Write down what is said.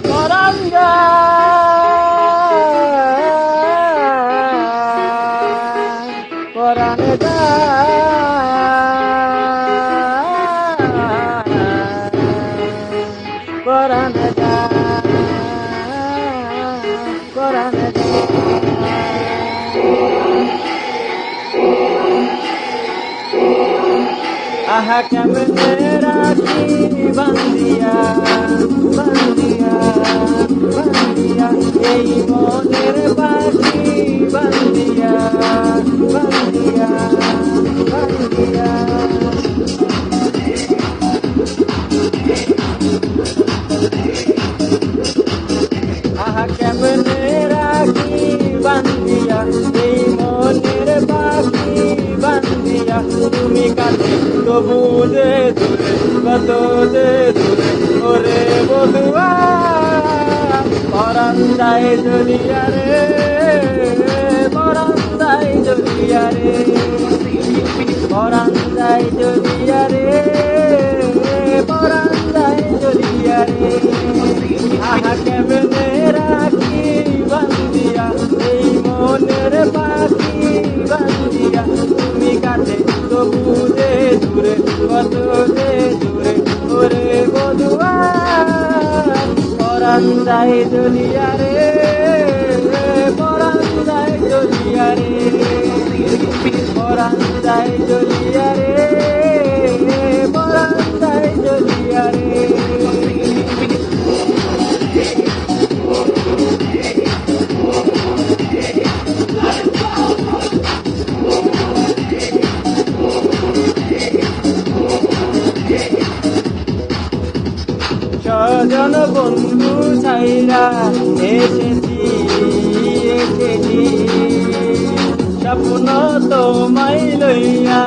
পরাণ যায় পরাণ যায় পরাণ যায় পরাণ যায় আহা কেমনে রাখি বান্দিয়া বান্দিয়া বান্দিয়া এই মনের পাখি বান্দিয়া বান্দিয়া বান্দিয়া আহা কেমনে রাখি বান্দিয়া এই মনের পাখি বান্দিয়া তুমি কাছে তবু যে দূরে কত যে দূরে ওরে বধুয়া পরাণ যায় জলিয়া রে পরাণ যায় জলিয়া রে পরাণ যায় জলিয়া রে পরাণ যায় জলিয়া রে আহা কেমনে রাখি বান্দিয়া এই মনের পাখি বান্দিয়া তুমি কাছে তবু যে দূরে কত যে দূরে ওরে বধুয়া পরাণ যায় জলিয়া রে পরাণ যায় জলিয়া রে পরাণ যায় জলিয়া রে পরাণ যায় জলিয়া রে স্বজন বন্ধু ছাইরা এসেছি এসেছি স্বপ্ন তোমায় লইয়া